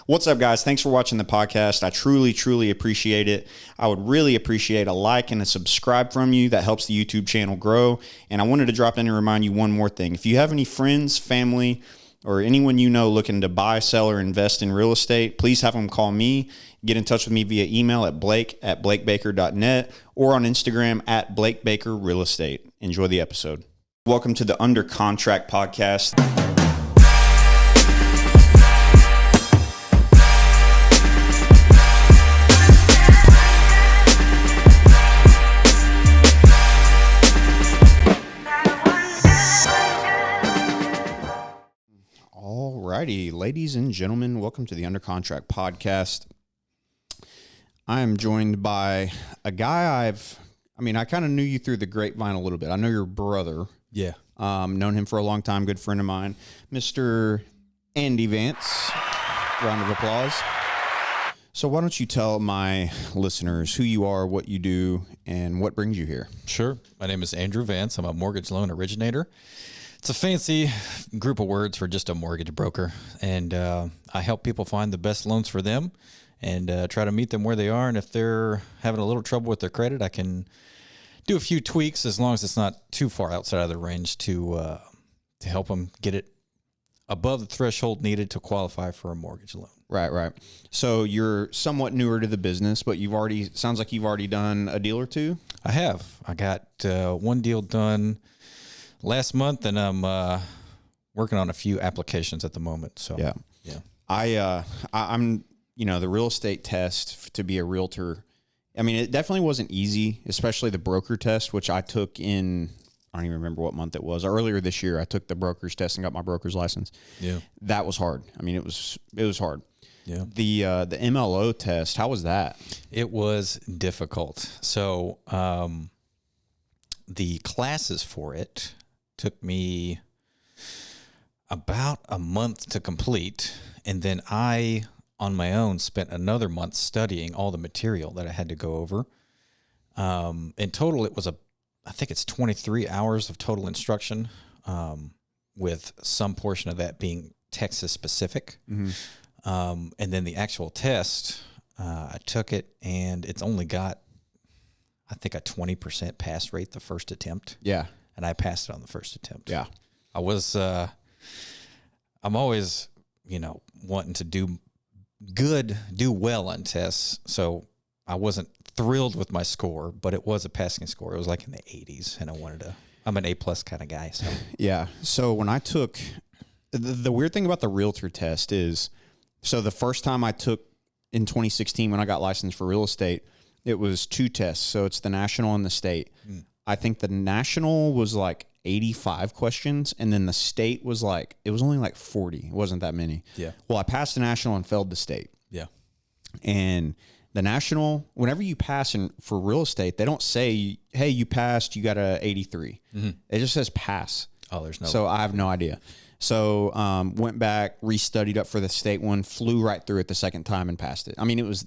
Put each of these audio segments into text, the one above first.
What's up, guys? Thanks for watching the podcast. I truly appreciate it. I would really appreciate a like and a subscribe from you. That helps the YouTube channel grow. And I wanted to drop in and remind you one more thing. If you have any friends, family, or anyone you know looking to buy, sell, or invest in real estate, please have them call me. Get in touch with me via email at blake@blakebaker.net or on Instagram at blakebakerrealestate. Enjoy the episode. Welcome to the Under Contract podcast. Alrighty, ladies and gentlemen, welcome to the Under Contract podcast. I am joined by a guy I kind of knew you through the grapevine a little bit. I know your brother. Yeah. Known him for a long time, good friend of mine, Mr. Andy Vance. Round of applause. So why don't you tell my listeners who you are, what you do, and what brings you here? Sure. My name is Andrew Vance. I'm a mortgage loan originator. It's a fancy group of words for just a mortgage broker. And I help people find the best loans for them and try to meet them where they are. And if they're having a little trouble with their credit, I can do a few tweaks as long as it's not too far outside of the range to help them get it above the threshold needed to qualify for a mortgage loan. Right. So you're somewhat newer to the business, but sounds like you've already done a deal or two? I have. I got one deal done last month, and I'm working on a few applications at the moment. So yeah. I'm the real estate test to be a realtor. I mean, it definitely wasn't easy, especially the broker test, which I took in. I don't even remember what month it was. Earlier this year, I took the broker's test and got my broker's license. Yeah, that was hard. I mean, it was hard. Yeah. The MLO test, how was that? It was difficult. So the classes for it took me about a month to complete, and then I, on my own, spent another month studying all the material that I had to go over. In total, it was I think it's 23 hours of total instruction, with some portion of that being Texas specific. Mm-hmm. And then the actual test, I took it, and it's only got, I think, a 20% pass rate the first attempt. Yeah. And I passed it on the first attempt. Yeah. I'm always, wanting to do well on tests. So I wasn't thrilled with my score, but it was a passing score. It was like in the 80s, and I'm an A+ kind of guy. So yeah. So when I took, the weird thing about the realtor test is, so the first time I took in 2016 when I got licensed for real estate, it was two tests. So it's the national and the state. I think the national was like 85 questions, and then the state was it was only like 40. It wasn't that many. Yeah. Well, I passed the national and failed the state. Yeah. And the national, whenever you pass for real estate, they don't say, hey, you passed, you got a 83. Mm-hmm. It just says pass. Oh, there's no. So I have no idea. So went back, restudied up for the state one, flew right through it the second time and passed it. I mean, it was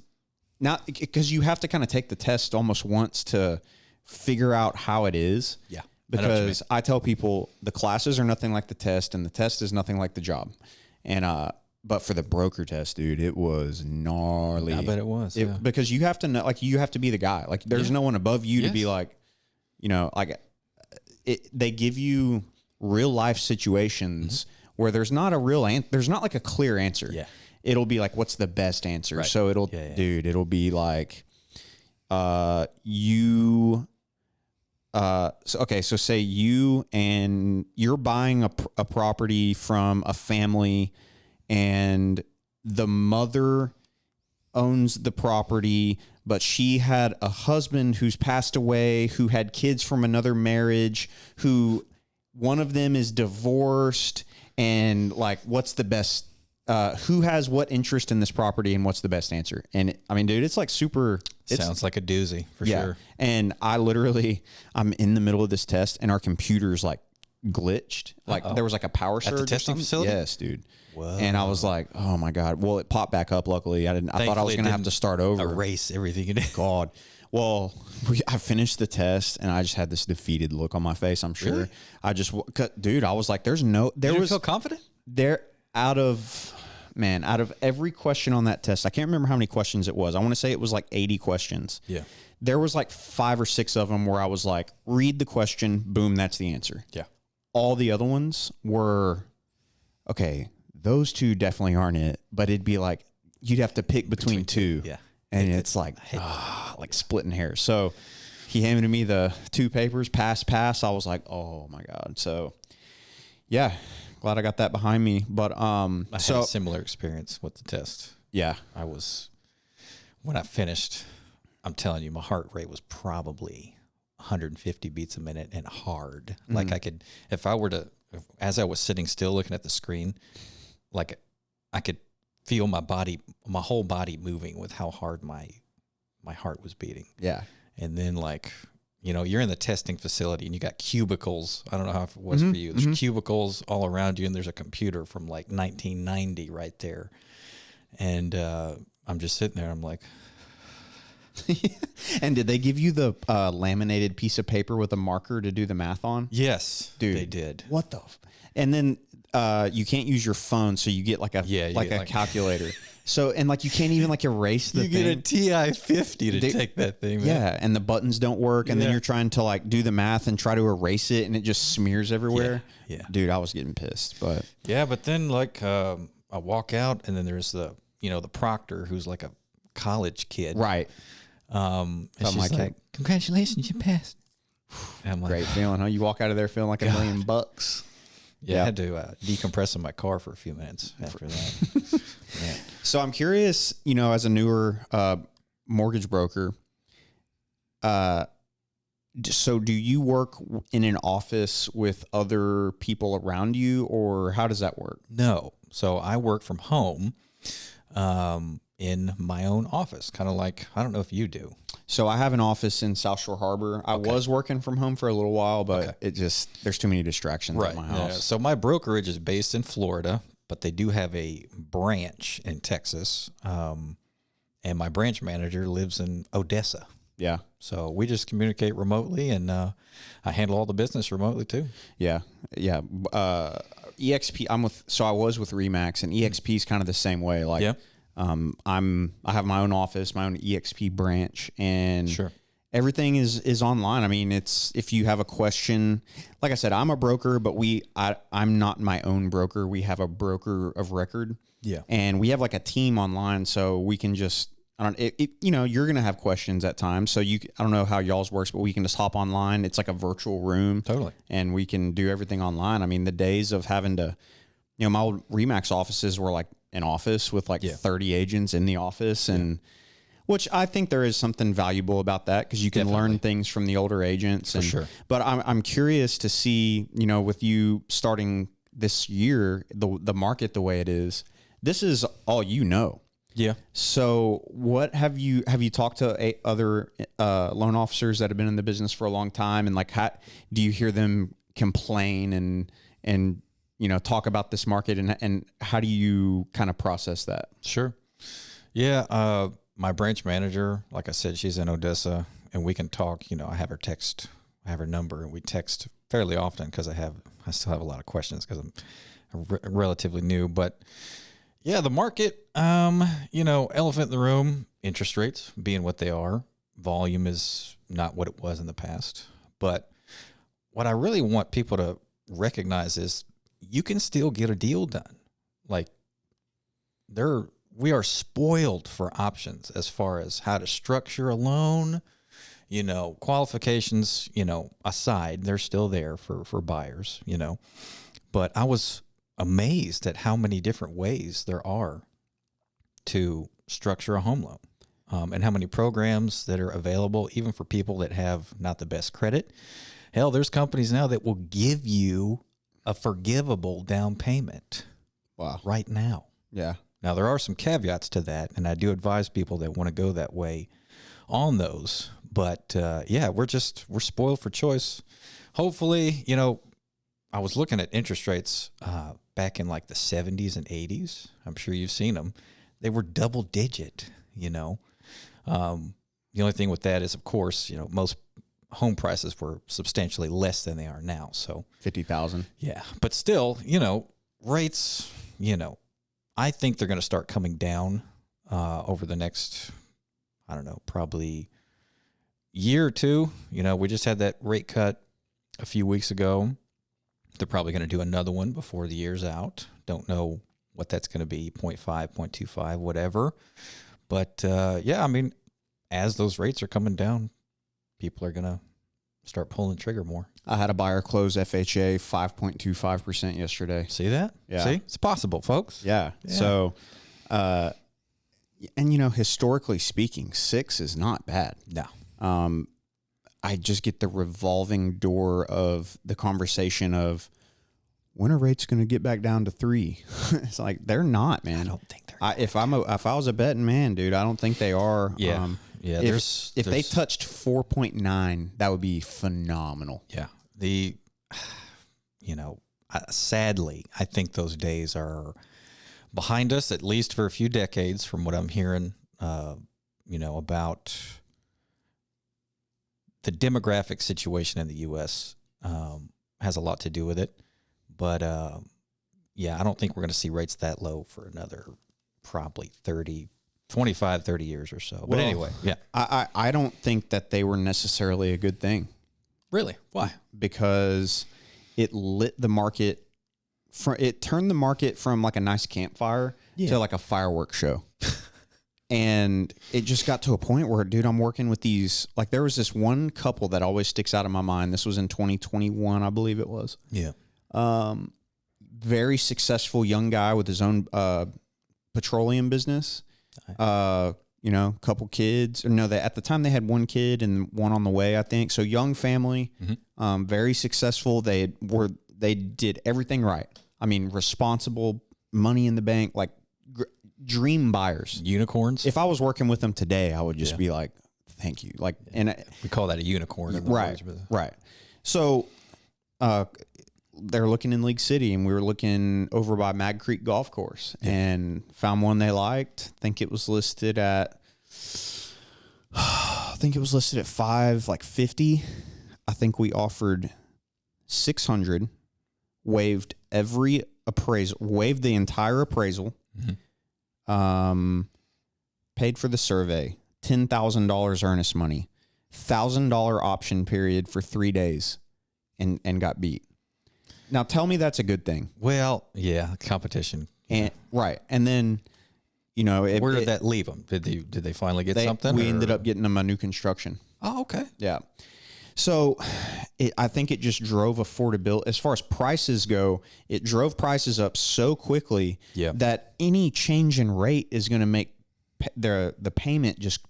not, because you have to kind of take the test almost once to figure out how it is. Yeah. Because I tell people the classes are nothing like the test, and the test is nothing like the job. And but for the broker test, dude, it was gnarly. I bet it was. Because you have to know, you have to be the guy. There's no one above you to be they give you real life situations where there's not a real there's not a clear answer. Yeah. It'll be what's the best answer? Right. So it'll be so say you're buying a property from a family, and the mother owns the property, but she had a husband who's passed away, who had kids from another marriage, who one of them is divorced, and what's the best, who has what interest in this property, and what's the best answer? And I mean, dude, it's super. Sounds like a doozy for sure. And I'm in the middle of this test, and our computer's glitched. There was a power surge at the testing facility. Yes, dude. Whoa. And I was like, oh my God. Well, it popped back up. Luckily, I thought I was going to have to start over. Erase everything you did. God. Well, I finished the test, and I just had this defeated look on my face. I'm sure. Really? Dude, I was like, did you feel confident? Out of man, out of every question on that test, I can't remember how many questions it was. I want to say it was like 80 questions. Yeah. There was like 5 or 6 of them where I was like, read the question, boom, that's the answer. Yeah. All the other ones were, okay, those 2 definitely aren't it, but it'd be like, you'd have to pick between 2. Yeah. And it's like, like splitting hairs. So he handed me the 2 papers, pass. I was like, oh my God. So yeah, glad I got that behind me. But I had a similar experience with the test. Yeah. When I finished, I'm telling you, my heart rate was probably 150 beats a minute and hard. Mm-hmm. Like I could, as I was sitting still looking at the screen, like I could feel my whole body moving with how hard my heart was beating. Yeah. And then you're in the testing facility and you got cubicles. I don't know how it was for you. There's cubicles all around you and there's a computer from like 1990 right there. And I'm just sitting there. I'm like, And did they give you the laminated piece of paper with a marker to do the math on? yes, Dude, they did. What the? And then you can't use your phone, so you get like a calculator. So and like you can't even like erase the thing. You get a TI 50 to take that thing. Man. Yeah, and the buttons don't work, and then you're trying to like do the math and try to erase it, and it just smears everywhere. Yeah. Dude, I was getting pissed, but but then I walk out, and then there's the proctor who's like a college kid, right? And she's like, "Congratulations, you passed." And I'm like, great feeling, huh? You walk out of there feeling like $1 million. Yeah, I had to decompress in my car for a few minutes after that. Yeah. So I'm curious, as a newer mortgage broker, so do you work in an office with other people around you, or how does that work? No. So I work from home in my own office, kind of like, I don't know if you do. So I have an office in South Shore Harbor. I was working from home for a little while, but there's too many distractions at my house. Yeah. So my brokerage is based in Florida, but they do have a branch in Texas. And my branch manager lives in Odessa. Yeah. So we just communicate remotely, and I handle all the business remotely too. Yeah. Yeah. EXP, I was with Remax, and EXP is kind of the same way. Like, I have my own office, my own EXP branch, and everything is online. I mean, if you have a question, like I said, I'm a broker, but I'm not my own broker. We have a broker of record. Yeah. And we have like a team online, so we can just, you're going to have questions at times. So I don't know how y'all's works, but we can just hop online. It's like a virtual room. Totally. And we can do everything online. I mean, the days of having to, my old Remax offices were like an office with like 30 agents in the office, and which I think there is something valuable about that, because you can learn things from the older agents. For sure. But I'm curious to see, with you starting this year, the market the way it is, this is all Yeah. So what have you talked to other loan officers that have been in the business for a long time, and like how do you hear them complain and talk about this market, and how do you kind of process that? Sure. Yeah. My branch manager, like I said, she's in Odessa, and we can talk. I have her number, and we text fairly often because I still have a lot of questions because I'm relatively new. But yeah, the market, elephant in the room, interest rates being what they are, volume is not what it was in the past. But what I really want people to recognize is you can still get a deal done. Like we are spoiled for options as far as how to structure a loan, qualifications, aside, they're still there for buyers, but I was amazed at how many different ways there are to structure a home loan, and how many programs that are available, even for people that have not the best credit. Hell, there's companies now that will give you a forgivable down payment. Wow. Right now. Yeah. Now, there are some caveats to that, and I do advise people that want to go that way on those. But, we're spoiled for choice. Hopefully, I was looking at interest rates back in like the 70s and 80s. I'm sure you've seen them. They were double digit, The only thing with that is, of course, most home prices were substantially less than they are now. So 50,000. Yeah. But still, rates, I think they're going to start coming down over the next, I don't know, probably year or two. You know, we just had that rate cut a few weeks ago. They're probably going to do another one before the year's out. Don't know what that's going to be, 0.5, 0.25, whatever. But, yeah, I mean, as those rates are coming down, people are going to start pulling the trigger more. I had a buyer close FHA 5.25% yesterday. See that? Yeah. See? It's possible, folks. Yeah. So, and, you know, historically speaking, 6 is not bad. No. I just get the revolving door of the conversation of when are rates going to get back down to 3? It's like, they're not, man. I don't think they're if I was a betting man, dude, I don't think they are. Yeah. Yeah. If they touched 4.9, that would be phenomenal. Yeah. You know, sadly, I think those days are behind us, at least for a few decades, from what I'm hearing, you know, about the demographic situation in the U.S. Has a lot to do with it. But, yeah, I don't think we're going to see rates that low for another probably 25, 30 years or so. But Well, anyway, yeah. I don't think that they were necessarily a good thing. Really? Why? Because it lit the market. It turned the market from like a nice campfire to like a fireworks show. And it just got to a point where, dude, I'm working with these, like there was this one couple that always sticks out in my mind. This was in 2021, I believe it was. Yeah. Very successful young guy with his own petroleum business. You know, couple kids. Or no, at the time they had one kid and one on the way, I think. So young family, very successful. They did everything right. I mean, responsible, money in the bank, like dream buyers. Unicorns? If I was working with them today, I would just be like, thank you. Like, and we call that a unicorn. In the right, words, right. So, they're looking in League City, and we were looking over by Mag Creek Golf Course, and found one they liked. I think it was listed at, 550. I think we offered 600, waived every appraisal, waived the entire appraisal, paid for the survey, $10,000 earnest money, $1,000 option period for 3 days, and got beat. Now tell me that's a good thing. Well, yeah, competition. And right. And then, you know, where did that leave them? Did they finally get something? We ended up getting them a new construction. Oh, okay. Yeah. So I think it just drove affordability. As far as prices go, it drove prices up so quickly that any change in rate is going to make the payment just.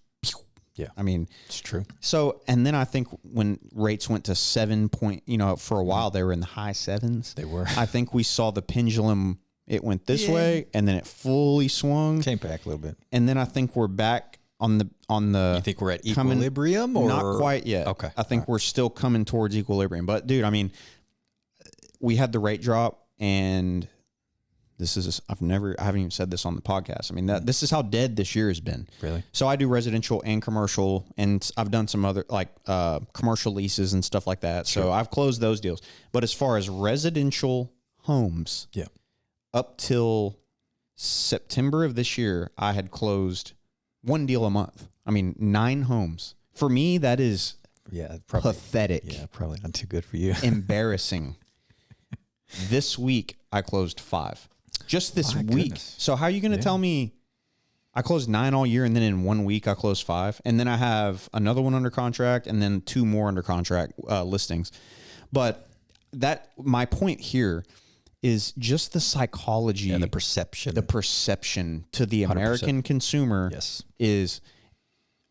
Yeah. I mean, it's true. So, and then I think when rates went to 7 point, you know, for a while they were in the high 7s. They were. I think we saw the pendulum. It went this way, and then it fully swung. Came back a little bit. And then I think we're back on the. You think we're at equilibrium, or not quite yet? Okay. I think we're still coming towards equilibrium. But dude, I mean, we had the rate drop, and this is I haven't even said this on the podcast. I mean, this is how dead this year has been. Really? So I do residential and commercial, and I've done some other like commercial leases and stuff like that. Sure. So I've closed those deals. But as far as residential homes, up till September of this year, I had closed one deal a month. I mean, 9 homes. For me, that is probably pathetic. Yeah, probably not too good for you. Embarrassing. This week, I closed 5. Just this week. Goodness. So how are you going to tell me I closed 9 all year, and then in 1 week I closed 5, and then I have another one under contract, and then 2 more under contract listings. But my point here is just the psychology and the perception. The perception to the American 100%. Consumer is,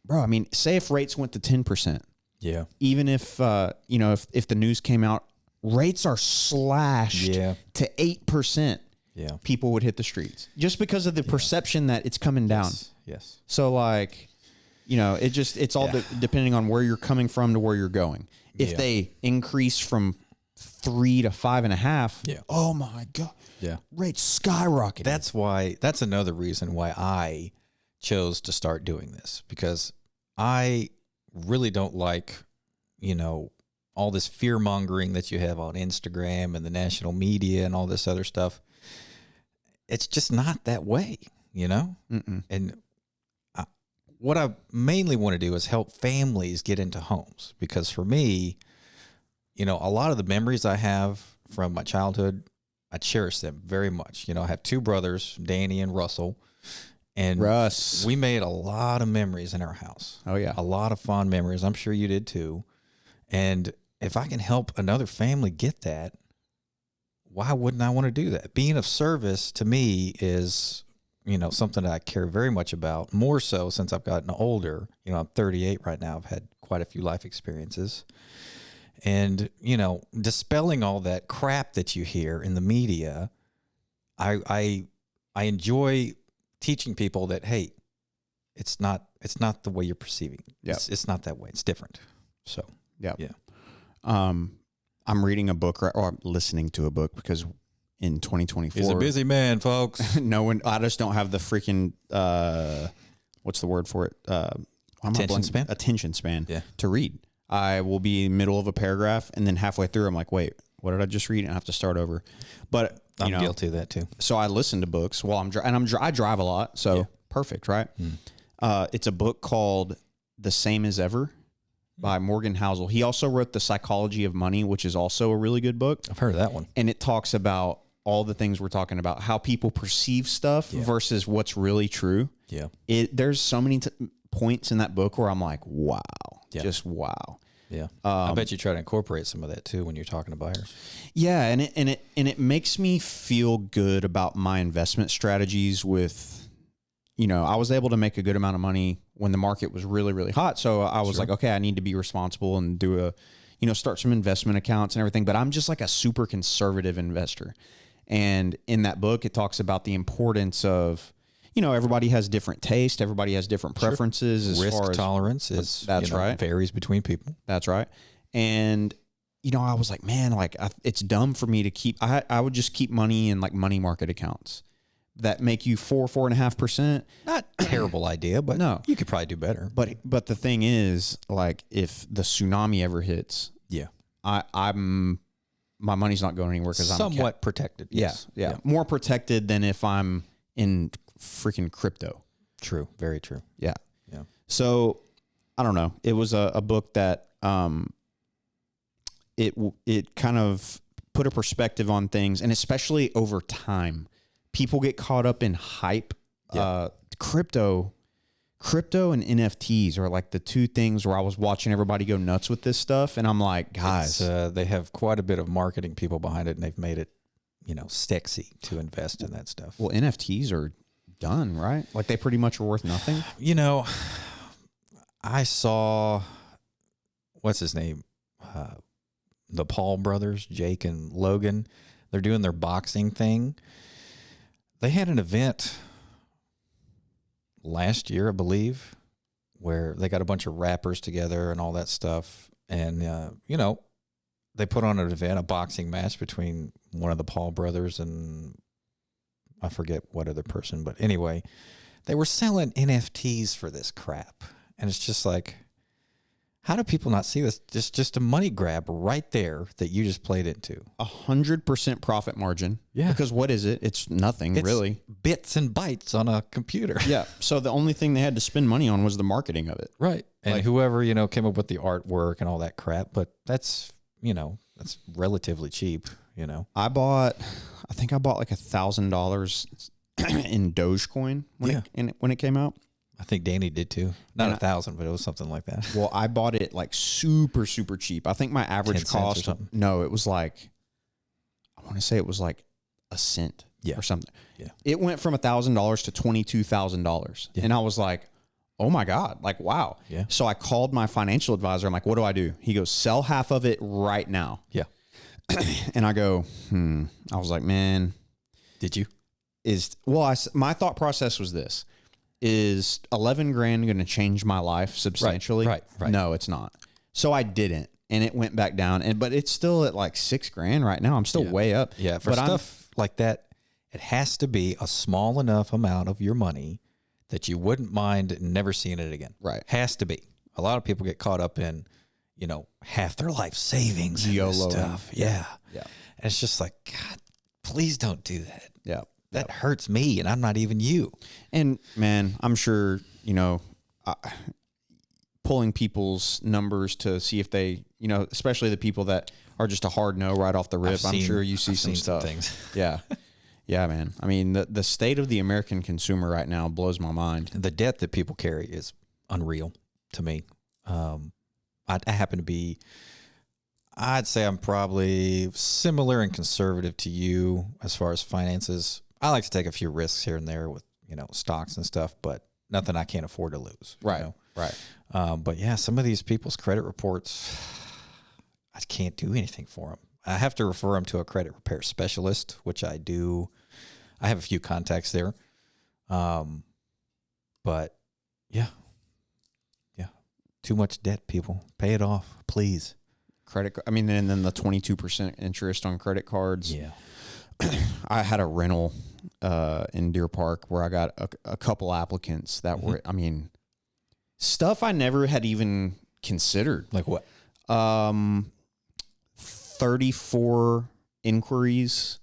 bro. I mean, say if rates went to 10%. Yeah. Even if if the news came out, rates are slashed to 8%. Yeah. People would hit the streets just because of the perception that it's coming down. Yes. So like, it's all depending on where you're coming from to where you're going. If they increase from 3 to 5.5, oh my God. Yeah. Rates skyrocketing. That's another reason why I chose to start doing this, because I really don't like, all this fear mongering that you have on Instagram and the national media and all this other stuff. it's just not that way, you know? Mm-mm. And what I mainly want to do is help families get into homes, because for me, you know, a lot of the memories I have from my childhood, I cherish them very much. You know, I have two brothers, Danny and Russell, and Russ. we made a lot of memories in our house. Oh, yeah. A lot of fond memories. I'm sure you did too. And if I can help another family get that, why wouldn't I want to do that? Being of service to me is, you know, something that I care very much about, more so since I've gotten older. You know, I'm 38 right now. I've had quite a few life experiences. And, you know, dispelling all that crap that you hear in the media, I enjoy teaching people that, hey, it's not the way you're perceiving. Yeah. It's not that way. It's different. So, Yeah. yeah. I'm reading a book or I'm listening to a book because in 2024, He's a busy man, folks. I just don't have the freaking, what's the word for it? Attention span Yeah. to read. I will be in the middle of a paragraph and then halfway through, I'm like, wait, what did I just read? And I have to start over. But I'm guilty of that too. So I listen to books while I drive a lot. So perfect, right? It's a book called The Same as Ever by Morgan Housel. He also wrote The Psychology of Money, which is also a really good book. I've heard of that one. And it talks about all the things we're talking about, how people perceive stuff versus what's really true. Yeah. There's so many points in that book where I'm like, wow, just wow. Yeah. I bet you try to incorporate some of that too when you're talking to buyers. Yeah, and it makes me feel good about my investment strategies with, you know, I was able to make a good amount of money when the market was really, really hot. So I was like, okay, I need to be responsible and do start some investment accounts and everything. But I'm just like a super conservative investor. And in that book, it talks about the importance of, you know, everybody has different taste. Everybody has different preferences as Risk far as tolerance is, that's right. varies between people. That's right. And, you know, I was like, man, like it's dumb for me to keep, I would just keep money in like money market accounts that make you 4.5%. Not terrible idea, but no, you could probably do better. But the thing is, like, if the tsunami ever hits, my money's not going anywhere because I'm somewhat protected. Yes. Yeah. More protected than if I'm in freaking crypto. True. Very true. Yeah. Yeah. So I don't know. It was a book that it kind of put a perspective on things, and especially over time. People get caught up in hype. Crypto and NFTs are like the two things where I was watching everybody go nuts with this stuff. And I'm like, guys, they have quite a bit of marketing people behind it, and they've made it, you know, sexy to invest in that stuff. Well, NFTs are done, right? Like they pretty much are worth nothing. You know, I saw, what's his name? The Paul brothers, Jake and Logan. They're doing their boxing thing. They had an event last year, I believe, where they got a bunch of rappers together and all that stuff. And, you know, they put on an event, a boxing match between one of the Paul brothers and I forget what other person. But anyway, they were selling NFTs for this crap. And it's just like, how do people not see this? Just a money grab right there that you just played into. 100% profit margin. Yeah. Because what is it? It's nothing, really. Bits and bytes on a computer. Yeah. So the only thing they had to spend money on was the marketing of it. Right. And like, whoever, you know, came up with the artwork and all that crap. But that's, you know, that's relatively cheap, you know. I think I bought like $1,000 in Dogecoin when it came out. I think Danny did too. Not 1,000, but it was something like that. Well, I bought it like super, super cheap. I think my average cost, or something. No, it was like, I want to say it was like a cent or something. Yeah. It went from $1,000 to $22,000. Yeah. And I was like, oh my God, like, wow. Yeah. So I called my financial advisor. I'm like, what do? He goes, sell half of it right now. Yeah. And I go, I was like, man. Did you? My thought process was this. Is 11 grand going to change my life substantially? Right. No, it's not. So I didn't, and it went back down. But it's still at like 6 grand right now. I'm still way up. Yeah, for stuff like that, it has to be a small enough amount of your money that you wouldn't mind never seeing it again. Right. Has to be. A lot of people get caught up in, you know, half their life savings and this stuff. Yeah. Yeah. And it's just like, God, please don't do that. Yeah. That hurts me, and I'm not even you. And man, I'm sure, pulling people's numbers to see if they, especially the people that are just a hard no right off the rip. I'm sure you see some stuff. Things. Yeah. Yeah, man. I mean, the state of the American consumer right now blows my mind. The debt that people carry is unreal to me. I happen to be, I'd say I'm probably similar and conservative to you as far as finances. I like to take a few risks here and there with, stocks and stuff, but nothing I can't afford to lose. Right. Right. But yeah, some of these people's credit reports, I can't do anything for them. I have to refer them to a credit repair specialist, which I do. I have a few contacts there. But yeah. Too much debt, people. Pay it off, please. And then the 22% interest on credit cards. Yeah. I had a rental in Deer Park where I got a couple applicants that were, stuff I never had even considered. Like what? 34 inquiries,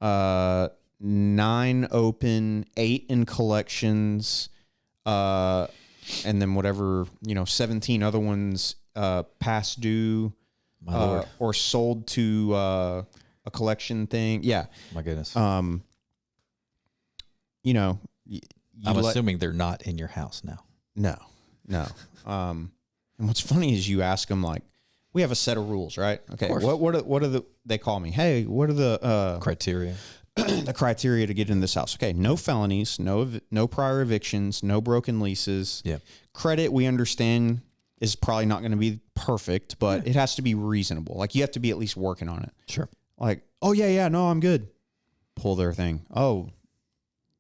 9 open, 8 in collections, and then whatever, 17 other ones past due or sold to a collection thing. Yeah. My goodness. I'm assuming they're not in your house now. No. And what's funny is you ask them like, we have a set of rules, right? Okay. What are they call me? Hey, what are the criteria? The criteria to get in this house. Okay. No felonies, no prior evictions, no broken leases. Yeah. Credit, we understand, is probably not going to be perfect, but it has to be reasonable. Like you have to be at least working on it. Sure. Like, oh yeah, no, I'm good. Pull their thing. Oh,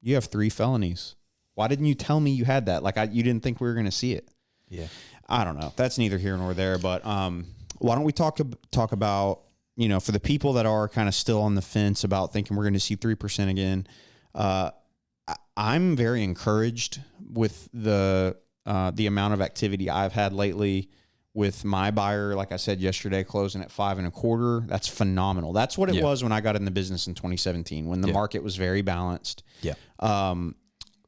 you have 3 felonies. Why didn't you tell me you had that? Like you didn't think we were going to see it. Yeah. I don't know. That's neither here nor there, but why don't we talk about, for the people that are kind of still on the fence about thinking we're going to see 3% again. I'm very encouraged with the amount of activity I've had lately with my buyer. Like I said yesterday, closing at 5.25. That's phenomenal. That's what it was when I got in the business in 2017, when the market was very balanced. Yeah.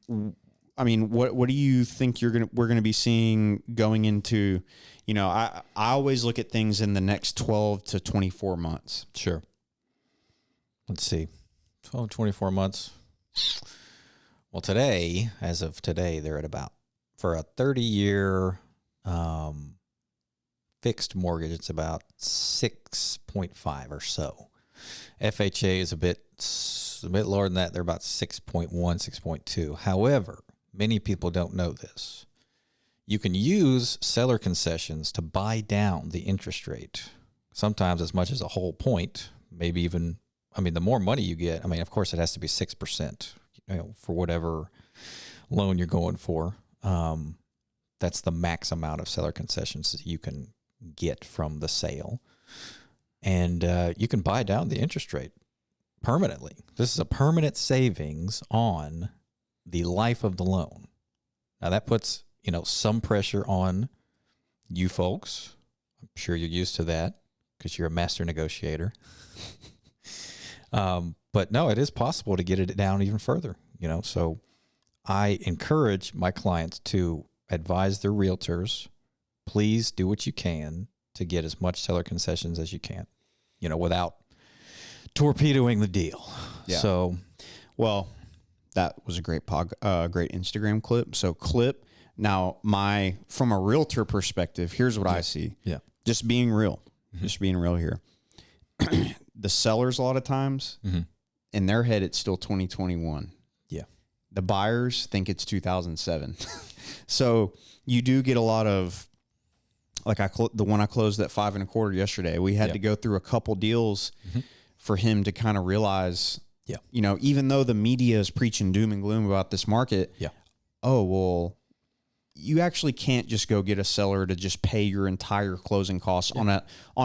What do you think we're gonna be seeing going into? I always look at things in the next 12 to 24 months. Sure. Let's see. 12, 24 months. Well, as of today, they're at about, for a 30-year fixed mortgage, it's about 6.5 or so. FHA is a bit lower than that. They're about 6.1, 6.2. However, many people don't know this. You can use seller concessions to buy down the interest rate, sometimes as much as a whole point, maybe even, the more money you get, of course it has to be 6%, for whatever loan you're going for. That's the max amount of seller concessions that you can get from the sale. And you can buy down the interest rate permanently. This is a permanent savings on the life of the loan. Now that puts, some pressure on you folks. I'm sure you're used to that because you're a master negotiator. But no, it is possible to get it down even further, so I encourage my clients to advise their realtors, please do what you can to get as much seller concessions as you can, without torpedoing the deal. Yeah. So, well, that was a great great Instagram clip. So now from a realtor perspective, here's what I see. Yeah. Just being real, just being real here. The sellers, a lot of times in their head, it's still 2021. Yeah. The buyers think it's 2007. So you do get a lot of, like the one I closed at 5.25 yesterday, we had to go through a couple deals for him to kind of realize, even though the media is preaching doom and gloom about this market, oh, well, you actually can't just go get a seller to just pay your entire closing costs on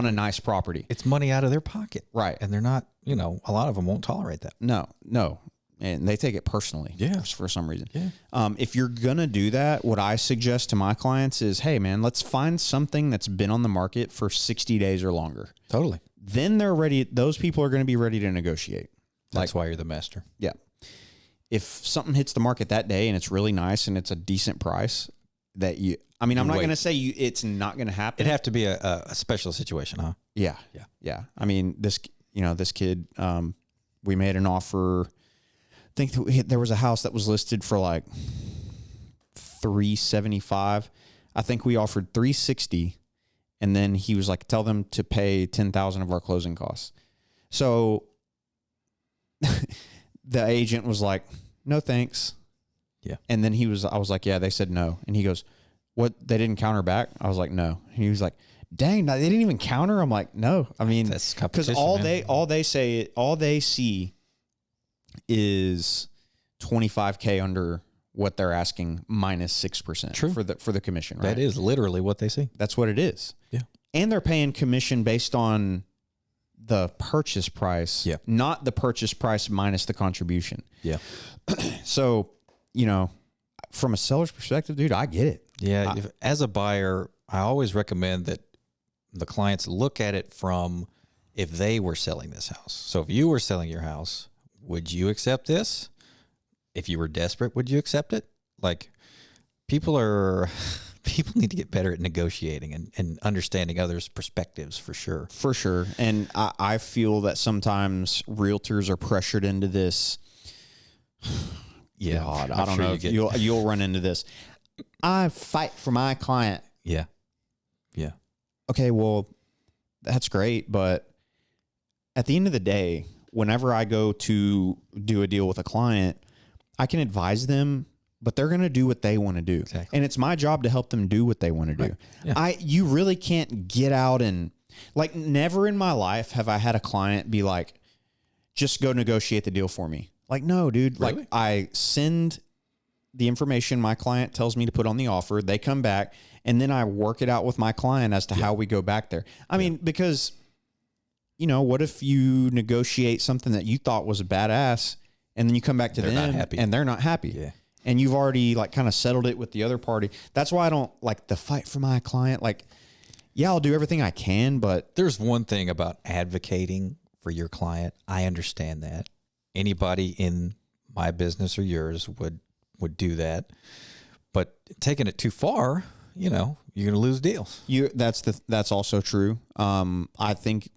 a nice property. It's money out of their pocket. Right. And they're not, a lot of them won't tolerate that. No. And they take it personally for some reason. Yeah. If you're going to do that, what I suggest to my clients is, hey, man, let's find something that's been on the market for 60 days or longer. Totally. Then they're ready. Those people are going to be ready to negotiate. That's why you're the master. Yeah. if something hits the market that day and it's really nice and it's a decent price, that I'm not going to say it's not going to happen. It'd have to be a special situation, huh? Yeah. I mean, this kid, we made an offer. I think there was a house that was listed for like $375. I think we offered $360, and then he was like, "Tell them to pay $10,000 of our closing costs." So the agent was like, "No, thanks." Yeah. And then I was like, "Yeah, they said no." And he goes, "What? They didn't counter back?" I was like, "No." And he was like, "Dang, they didn't even counter." I'm like, "No." I mean, that's because competition, all they see is 25K under what they're asking minus 6% True. for the commission. Right? That is literally what they see. That's what it is. Yeah. And they're paying commission based on the purchase price, not the purchase price minus the contribution. Yeah. So, from a seller's perspective, dude, I get it. Yeah. As a buyer, I always recommend that the clients look at it from if they were selling this house. So if you were selling your house, would you accept this? If you were desperate, would you accept it? Like, people need to get better at negotiating and understanding others' perspectives for sure. For sure. And I feel that sometimes realtors are pressured into this. Yeah. God, I don't know if you'll run into this. I fight for my client. Yeah. Yeah. Okay, well, that's great. But at the end of the day, whenever I go to do a deal with a client, I can advise them, but they're going to do what they want to do. Exactly. And it's my job to help them do what they want to do. Yeah. You really can't get out and, like, never in my life have I had a client be like, just go negotiate the deal for me. Like, no, dude. Really? Like, I send the information my client tells me to put on the offer. They come back, and then I work it out with my client as to how we go back there. I mean, because, what if you negotiate something that you thought was badass, and then you come back to them and they're not happy. Yeah. And you've already like kind of settled it with the other party. That's why I don't like the fight for my client. Like, yeah, I'll do everything I can, but there's one thing about advocating for your client. I understand that. Anybody in my business or yours would do that. But taking it too far, you're going to lose deals. That's also true. I think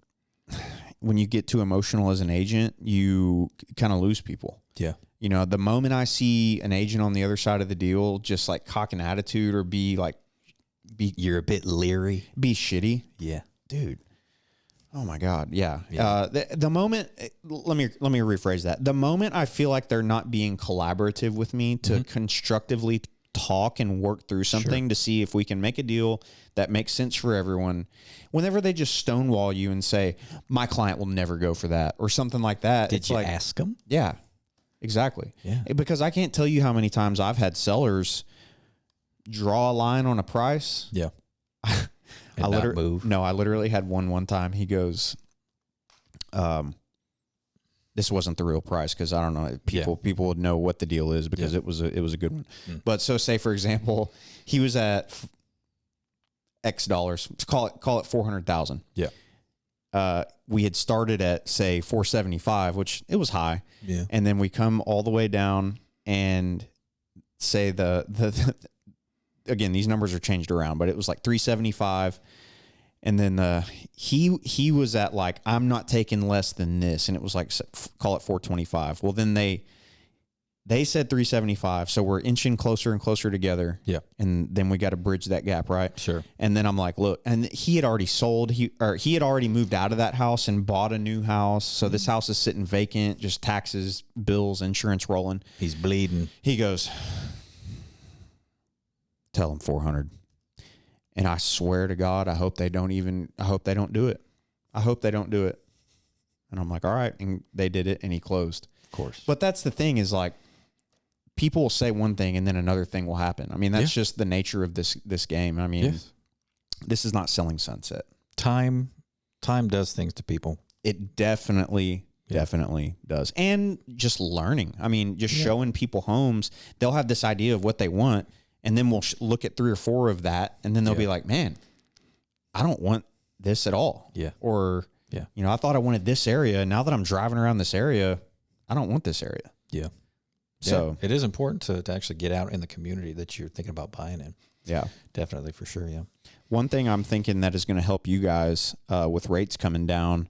when you get too emotional as an agent, you kind of lose people. Yeah. The moment I see an agent on the other side of the deal just like cock an attitude or you're a bit leery, be shitty. Yeah, dude. Oh my God. Yeah. The moment, let me rephrase that. The moment I feel like they're not being collaborative with me to constructively talk and work through something to see if we can make a deal that makes sense for everyone. Whenever they just stonewall you and say, my client will never go for that or something like that. Did you ask them? Yeah, exactly. Yeah. Because I can't tell you how many times I've had sellers draw a line on a price. Yeah. I literally had one time. He goes, this wasn't the real price because I don't know. People would know what the deal is because it was a good one. Mm. But so say for example, he was at X dollars. Call it 400,000. Yeah. We had started at say 475, which it was high. Yeah. And then we come all the way down and say the again, these numbers are changed around, but it was like 375. And then he was at like, I'm not taking less than this. And it was like, call it 425. Well, then they said 375. So we're inching closer and closer together. Yeah. And then we got to bridge that gap, right? Sure. And then I'm like, look, and he had already sold, he had already moved out of that house and bought a new house. So this house is sitting vacant, just taxes, bills, insurance rolling. He's bleeding. He goes, tell him 400. And I swear to God, I hope they don't do it. I hope they don't do it. And I'm like, all right. And they did it and he closed. Of course. But that's the thing is like, people will say one thing and then another thing will happen. I mean, that's just the nature of this game. I mean, this is not selling sunset. Time does things to people. It definitely does. And just learning. I mean, just showing people homes, they'll have this idea of what they want. And then we'll look at 3 or 4 of that. And then they'll be like, man, I don't want this at all. Yeah. Or, I thought I wanted this area. Now that I'm driving around this area, I don't want this area. Yeah. So it is important to actually get out in the community that you're thinking about buying in. yeah, Definitely, for sure. Yeah. one thing I'm thinking that is going to help you guys with rates coming down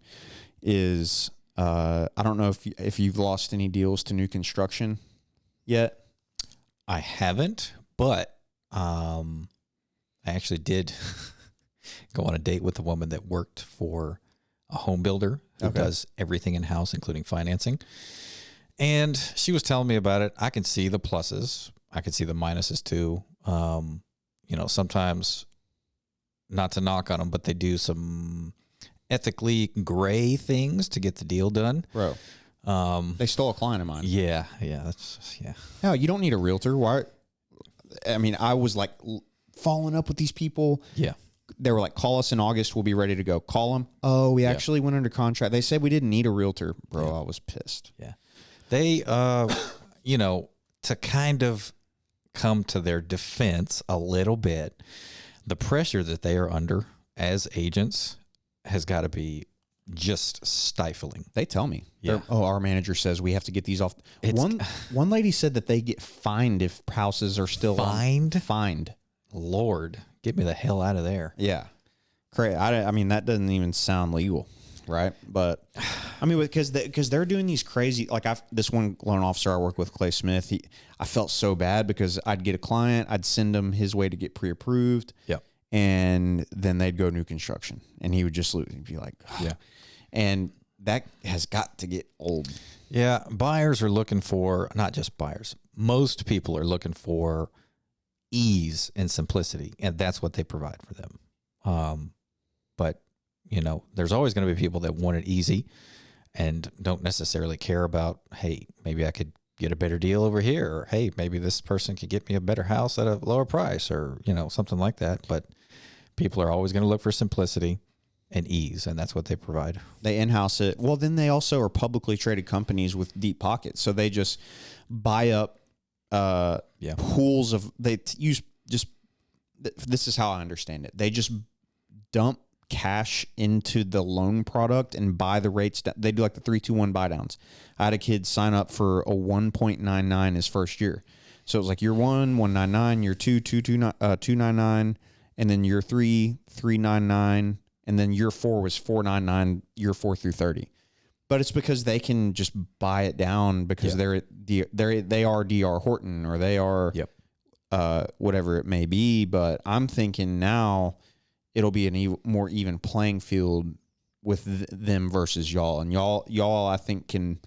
is I don't know if you've lost any deals to new construction yet. I haven't, but I actually did go on a date with a woman that worked for a home builder who does everything in house, including financing. And she was telling me about it. I can see the pluses. I can see the minuses too. Sometimes, not to knock on them, but they do some ethically gray things to get the deal done. Bro, they stole a client of mine. Yeah. No, you don't need a realtor. Why? I mean, I was like following up with these people. Yeah. They were like, call us in August. We'll be ready to go. Call them. Oh, we actually went under contract. They said we didn't need a realtor. Bro, I was pissed. Yeah. They, to kind of come to their defense a little bit, the pressure that they are under as agents has got to be just stifling. They tell me. Yeah. Our manager says we have to get these off. One lady said that they get fined if houses are still fined. Lord, get me the hell out of there. Yeah. Crazy. I mean, that doesn't even sound legal, right? But I mean, because they're doing these crazy, like this one loan officer I work with, Clay Smith, I felt so bad because I'd get a client, I'd send him his way to get pre-approved. Yep. And then they'd go new construction and he would just lose. He'd be like, yeah. And that has got to get old. Yeah. Buyers are looking for, not just buyers, most people are looking for ease and simplicity, and that's what they provide for them. But there's always going to be people that want it easy and don't necessarily care about, hey, maybe I could get a better deal over here, or hey, maybe this person could get me a better house at a lower price, or something like that. But people are always going to look for simplicity and ease, and that's what they provide. They in-house it. Well, then they also are publicly traded companies with deep pockets, so they just buy up pools of, this is how I understand it. They just dump cash into the loan product and buy the rates. They do like the 3-2-1 buy downs. I had a kid sign up for a 1.99 his first year. So it was like year 1, 199, year 2, 299, and then year 3, 399, and then year 4 was 499, year 4 through 30. But it's because they can just buy it down because they are DR Horton, or they are whatever it may be. But I'm thinking now it'll be an more even playing field with them versus y'all. And y'all I think can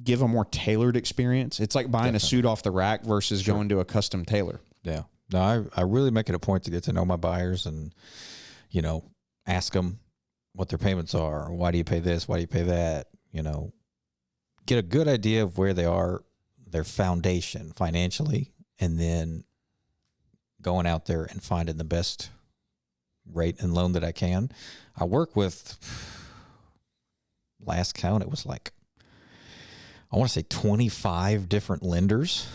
give a more tailored experience. It's like buying a suit off the rack versus going to a custom tailor. Yeah. No, I really make it a point to get to know my buyers and, ask them what their payments are. Why do you pay this? Why do you pay that? Get a good idea of where they are, their foundation financially, and then going out there and finding the best rate and loan that I can. I work with, last count, it was like, I want to say 25 different lenders,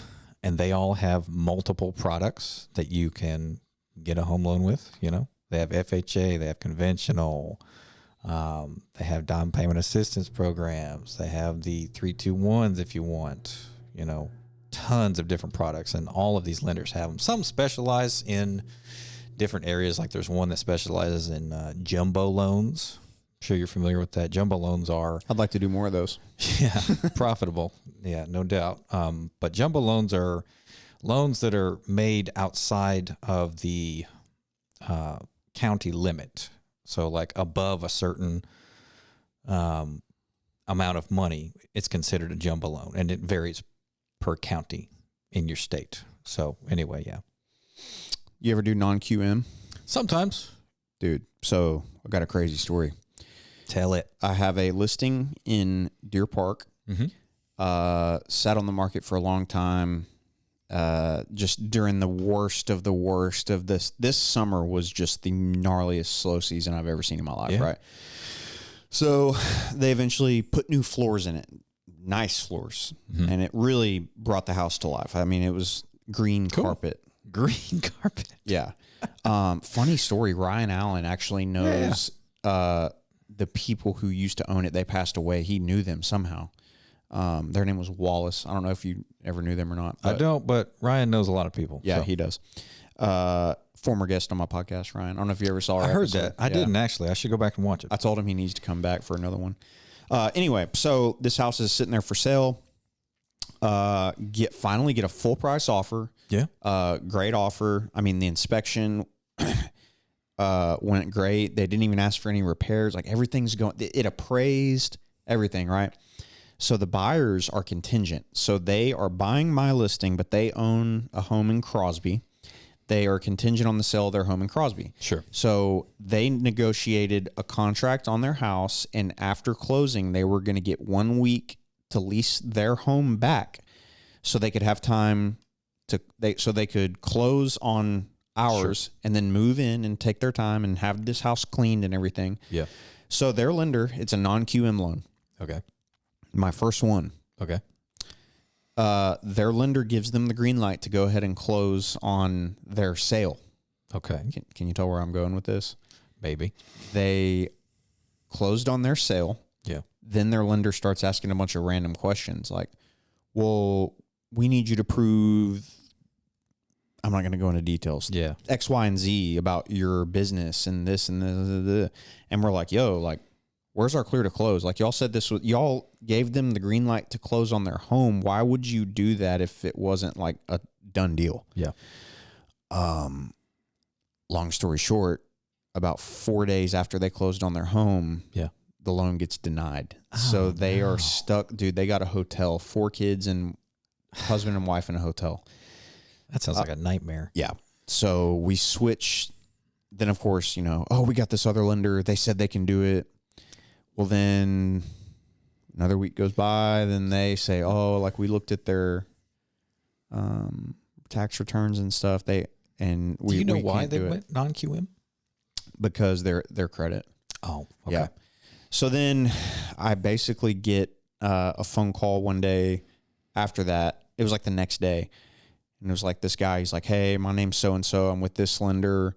and they all have multiple products that you can get a home loan with. They have FHA, they have conventional, they have down payment assistance programs, they have the 3-2-1s if you want, tons of different products, and all of these lenders have them. Some specialize in different areas. Like there's one that specializes in jumbo loans. I'm sure you're familiar with that. Jumbo loans are... I'd like to do more of those. Yeah, profitable. Yeah, no doubt. But jumbo loans are loans that are made outside of the county limit. So like above a certain amount of money, it's considered a jumbo loan, and it varies per county in your state. So anyway, yeah. You ever do non-QM? Sometimes. Dude, so I got a crazy story. Tell it. I have a listing in Deer Park. Sat on the market for a long time. Just during the worst of this. This summer was just the gnarliest slow season I've ever seen in my life, right? So they eventually put new floors in it. Nice floors. And it really brought the house to life. I mean, it was green carpet. Green carpet. Yeah. Funny story. Ryan Allen actually knows the people who used to own it. They passed away. He knew them somehow. Their name was Wallace. I don't know if you ever knew them or not. I don't, but Ryan knows a lot of people. Yeah, so. he does. Former guest on my podcast, Ryan. I don't know if you ever saw. I heard episode. that. I didn't actually. I should go back and watch it. I told him he needs to come back for another one. Anyway, so this house is sitting there for sale. Finally get a full price offer. Yeah. Great offer. I mean, the inspection went great. They didn't even ask for any repairs. Like everything's going. It appraised everything, right? So the buyers are contingent. So they are buying my listing, but they own a home in Crosby. They are contingent on the sale of their home in Crosby. Sure. So they negotiated a contract on their house, and after closing, they were going to get 1 week to lease their home back, so they could have time so they could close on ours and then move in and take their time and have this house cleaned and everything. Yeah. So their lender, it's a non-QM loan. Okay. My first one. Okay. Their lender gives them the green light to go ahead and close on their sale. Okay. Can you tell where I'm going with this? Maybe. They closed on their sale. Yeah. Then their lender starts asking a bunch of random questions like, well, we need you to prove, I'm not going to go into details. Yeah. X, Y, and Z about your business and this and this. And we're like, yo, like, where's our clear to close? Like y'all said this, y'all gave them the green light to close on their home. Why would you do that if it wasn't like a done deal? Yeah. Long story short, about 4 days after they closed on their home, Yeah. the loan gets denied. So they are stuck, dude. They got a hotel, 4 kids and husband and wife in a hotel. That sounds like a nightmare. Yeah. So we switched. Then, of course, we got this other lender. They said they can do it. Well, then another week goes by. Then they say, oh, like we looked at their tax returns and stuff. Do you know why they went non-QM? Because their credit. Oh, okay. Yeah. So then I basically get a phone call one day after that. It was like the next day. And it was like this guy, he's like, hey, my name's so-and-so. I'm with this lender.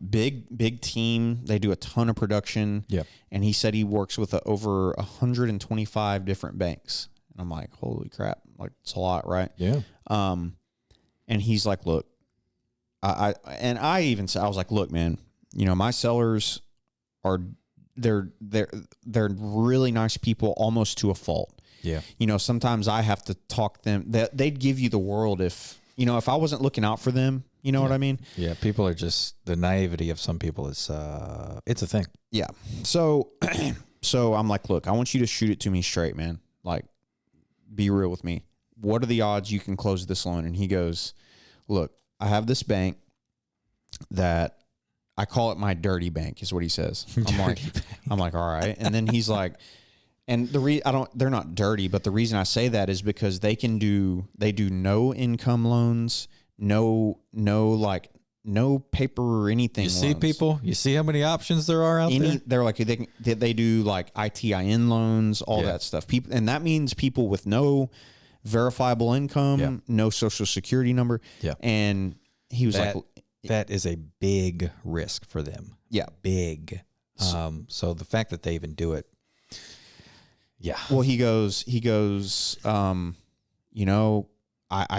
Big team. They do a ton of production. Yeah. And he said he works with over 125 different banks. And I'm like, holy crap. Like, it's a lot, right? Yeah. And he's like, look, I was like, look, man, my sellers are, they're really nice people almost to a fault. Yeah. Sometimes I have to talk them. They'd give you the world if I wasn't looking out for them. You know what I mean? Yeah. People are just, the naivety of some people is, it's a thing. Yeah. So I'm like, look, I want you to shoot it to me straight, man. Like, be real with me. What are the odds you can close this loan? And he goes, look, I have this bank that I call it my dirty bank is what he says. I'm like, all right. And then he's like, and they're not dirty, but the reason I say that is because they do no income loans, no paper or anything. You see people, you see how many options there are out there? They're like, they do like ITIN loans, all that stuff. People, and that means people with no verifiable income, no social security number. Yeah. And he was like, that is a big risk for them. Yeah. Big. So the fact that they even do it. Yeah. Well, he goes, I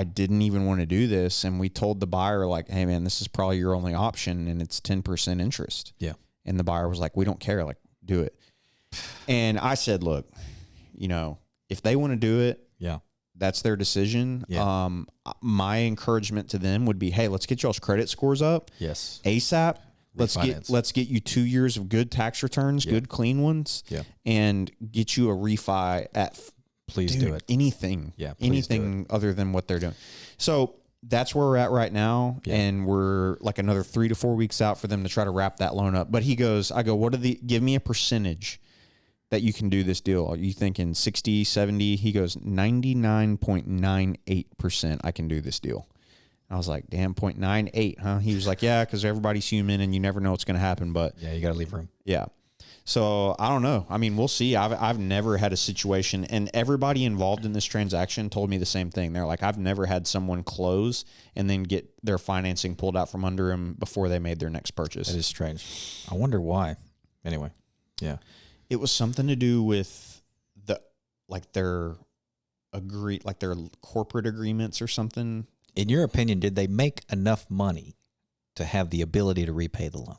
didn't even want to do this. And we told the buyer like, hey man, this is probably your only option. And it's 10% interest. Yeah. And the buyer was like, we don't care. Like, do it. And I said, look, if they want to do it, that's their decision. Yeah. My encouragement to them would be, hey, let's get y'all's credit scores up. Yes. ASAP. Refinance. Let's get you 2 years of good tax returns, good clean ones. Yeah. And get you a refi at Please do it. Anything. Yeah. Anything other than what they're doing. So that's where we're at right now. Yeah. And we're like another 3 to 4 weeks out for them to try to wrap that loan up. But I go, give me a percentage that you can do this deal. Are you thinking 60, 70? He goes, 99.98% I can do this deal. I was like, damn, 0.98, huh? He was like, yeah, because everybody's human and you never know what's going to happen. But yeah, you got to leave room. Yeah. So I don't know. I mean, we'll see. I've never had a situation, and everybody involved in this transaction told me the same thing. They're like, I've never had someone close and then get their financing pulled out from under them before they made their next purchase. That is strange. I wonder why. Anyway, yeah. It was something to do with their corporate agreements or something. In your opinion, did they make enough money to have the ability to repay the loan?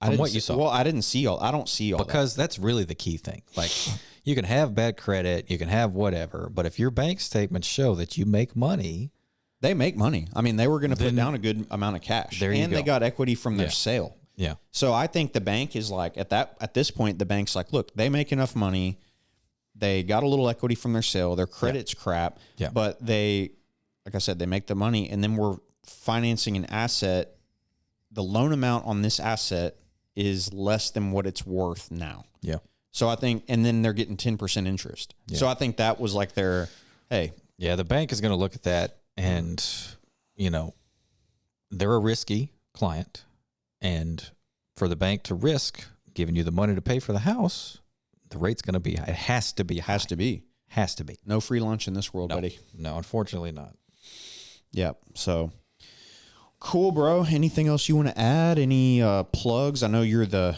From what you saw. Well, I didn't see all. I don't see all because that's really the key thing. Like, you can have bad credit, you can have whatever, but if your bank statements show that you make money, they make money. I mean, they were going to put down a good amount of cash, and they got equity from their sale. Yeah. So I think the bank is like at this point, the bank's like, look, they make enough money. They got a little equity from their sale. Their credit's crap, but they, like I said, they make the money, and then we're financing an asset. The loan amount on this asset is less than what it's worth now. Yeah. So I think, and then they're getting 10% interest. Yeah. So I think that was like their, hey. Yeah, the bank is going to look at that, and, you know, they're a risky client. And for the bank to risk giving you the money to pay for the house, the rate's going to be, it has to be high. Has to be. No free lunch in this world, buddy. No, unfortunately not. Yeah. So cool, bro. Anything else you want to add? Any plugs? I know you're the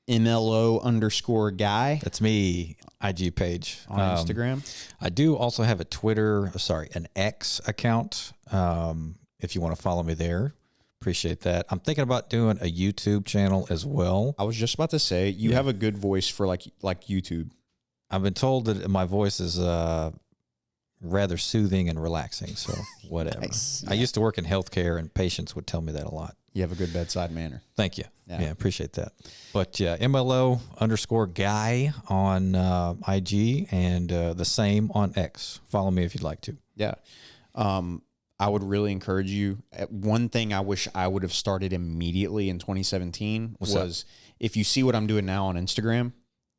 MLO_guy. That's me. IG page on Instagram. I do also have an X account. If you want to follow me there, appreciate that. I'm thinking about doing a YouTube channel as well. I was just about to say, you have a good voice for like YouTube. I've been told that my voice is rather soothing and relaxing. So whatever. Nice. I used to work in healthcare, and patients would tell me that a lot. You have a good bedside manner. Thank you. Yeah, appreciate that. But yeah, MLO_guy on IG, and the same on X. Follow me if you'd like to. Yeah. I would really encourage you. One thing I wish I would have started immediately in 2017 was if you see what I'm doing now on Instagram.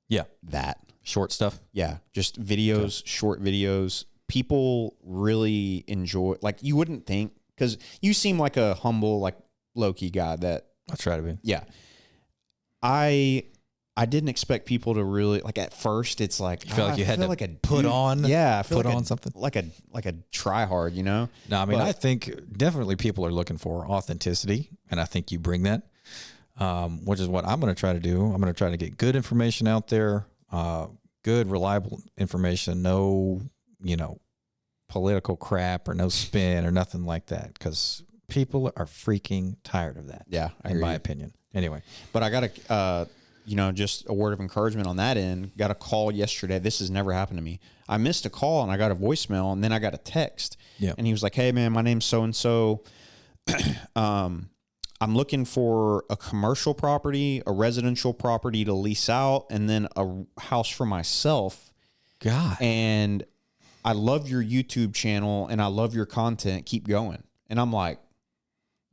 Yeah. That. Short stuff. Yeah. Just videos, short videos. People really enjoy, like, you wouldn't think, because you seem like a humble, like, low-key guy that. I try to be. Yeah. I didn't expect people to really, like, at first it's like, you feel like you had to like put on. Yeah. I feel put like on something. Like a try hard, you know? No, I mean, I think definitely people are looking for authenticity, and I think you bring that, which is what I'm going to try to do. I'm going to try to get good information out there, good, reliable information, no, political crap or no spin or nothing like that, because people are freaking tired of that. Yeah, in my opinion. Anyway, but I got to, just a word of encouragement on that end. Got a call yesterday. This has never happened to me. I missed a call and I got a voicemail, and then I got a text. Yeah. And he was like, "Hey man, my name's so and so. I'm looking for a commercial property, a residential property to lease out, and then a house for myself. God. And I love your YouTube channel and I love your content. Keep going." And I'm like,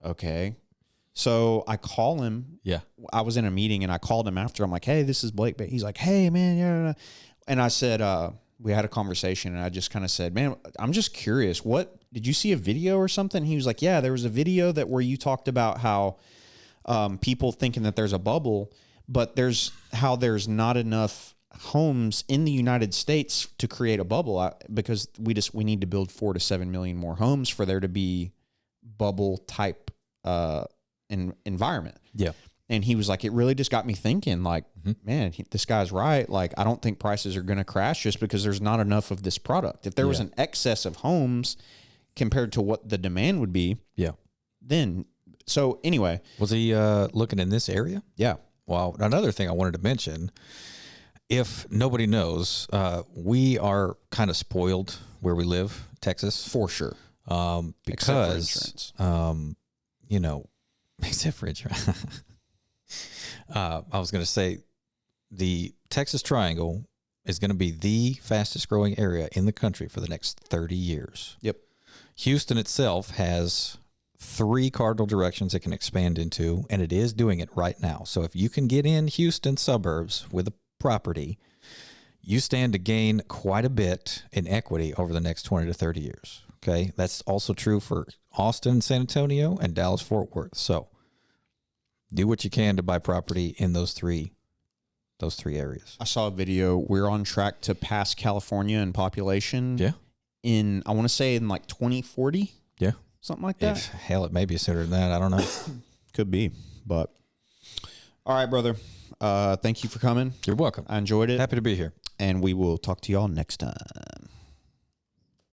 okay. So I call him. Yeah. I was in a meeting and I called him after. I'm like, "Hey, this is Blake." He's like, "Hey man, yeah." And I said, we had a conversation, and I just kind of said, "Man, I'm just curious. What did you see a video or something?" He was like, "Yeah, there was a video where you talked about how people thinking that there's a bubble, but there's not enough homes in the United States to create a bubble, because we need to build 4 to 7 million more homes for there to be bubble type environment." Yeah. And he was like, it really just got me thinking, like, man, this guy's right. Like, I don't think prices are going to crash just because there's not enough of this product. If there was an excess of homes compared to what the demand would be, then, so anyway. Was he looking in this area? Yeah. Well, another thing I wanted to mention, if nobody knows, we are kind of spoiled where we live, Texas. For sure. Because, except for insurance. I was going to say the Texas Triangle is going to be the fastest growing area in the country for the next 30 years. Yep. Houston itself has 3 cardinal directions it can expand into, and it is doing it right now. So if you can get in Houston suburbs with a property, you stand to gain quite a bit in equity over the next 20 to 30 years. Okay. That's also true for Austin, San Antonio, and Dallas, Fort Worth. So do what you can to buy property in those three areas. I saw a video. We're on track to pass California in population. Yeah. I want to say in like 2040. Yeah. Something like that. Hell, it may be sooner than that. I don't know. Could be. But all right, brother. Thank you for coming. You're welcome. I enjoyed it. Happy to be here. and we will talk to y'all next time.